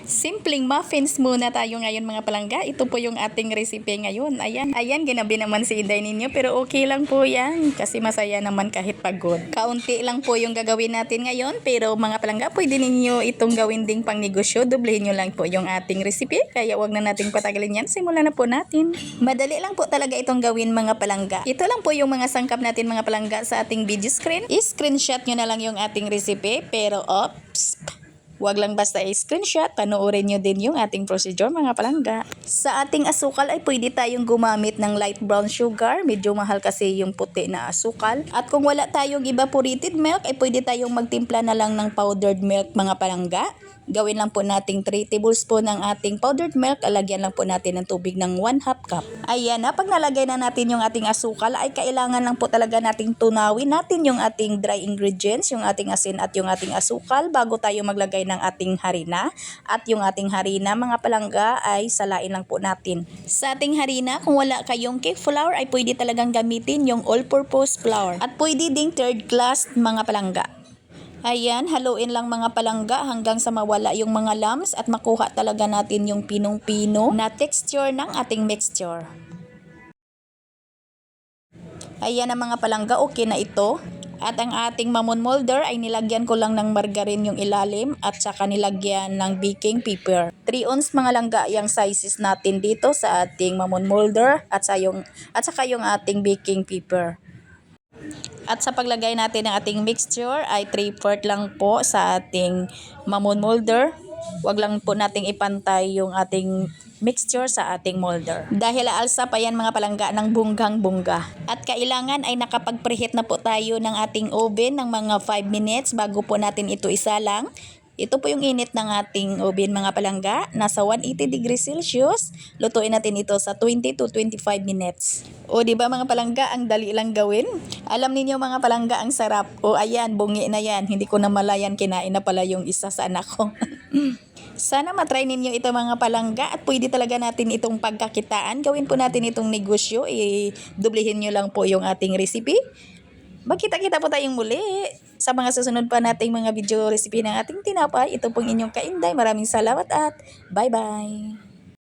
Simpleng muffins muna tayo ngayon mga palangga. Ito po yung ating recipe ngayon. Ayan, ginabi naman si Inday ninyo. Pero okay lang po yan. Kasi masaya naman kahit pagod. Kaunti lang po yung gagawin natin ngayon. Pero mga palangga, pwede ninyo itong gawin ding pang negosyo. Doblehin nyo lang po yung ating recipe. Kaya wag na nating patagalin yan. Simulan na po natin. Madali lang po talaga itong gawin mga palangga. Ito lang po yung mga sangkap natin mga palangga sa ating video screen. I-screenshot nyo na lang yung ating recipe. Pero ops, wag lang basta i-screenshot, panoorin nyo din yung ating procedure mga palangga. Sa ating asukal ay pwede tayong gumamit ng light brown sugar. Medyo mahal kasi yung puti na asukal. At kung wala tayong evaporated milk ay pwede tayong magtimpla na lang ng powdered milk mga palangga. Gawin lang po nating 3 tablespoon ng ating powdered milk. Alagyan lang po natin ng tubig ng 1/2 cup. Ayan na, pag nalagay na natin yung ating asukal ay kailangan lang po talaga nating tunawin natin yung ating dry ingredients, yung ating asin at yung ating asukal bago tayo maglagay ng ating harina. At yung ating harina mga palangga ay salain lang po natin. Sa ating harina, kung wala kayong cake flour ay pwede talagang gamitin yung all-purpose flour. At pwede ding third class mga palangga. Ayan, haluin lang mga palangga hanggang sa mawala yung mga lumps at makuha talaga natin yung pinong-pino na texture ng ating mixture. Ayan na mga palangga, okay na ito. At ang ating mamon molder ay nilagyan ko lang ng margarine yung ilalim at saka nilagyan ng baking paper. 3 ounce mga langga yung sizes natin dito sa ating mamon molder at saka yung ating baking paper. At sa paglagay natin ng ating mixture ay 3/4 lang po sa ating mamon molder. Wag lang po nating ipantay yung ating mixture sa ating molder. Dahil aalsa pa yan mga palangga ng bunggang-bungga. At kailangan ay nakapag-preheat na po tayo ng ating oven ng mga 5 minutes bago po natin ito isalang. Ito po yung init ng ating oven mga palangga. Nasa 180 degrees Celsius. Lutuin natin ito sa 20 to 25 minutes. O diba mga palangga, ang dali lang gawin? Alam niyo mga palangga, ang sarap. O ayan, bungi na yan. Hindi ko na malayan, kinain na pala yung isa sa anak ko. Sana matry ninyo ito mga palangga at pwede talaga natin itong pagkakitaan. Gawin po natin itong negosyo. Dublehin nyo lang po yung ating recipe. Magkita-kita po tayong muli sa mga susunod pa nating mga video recipe ng ating tinapay. Ito pong inyong Kainday. Maraming salamat at bye-bye.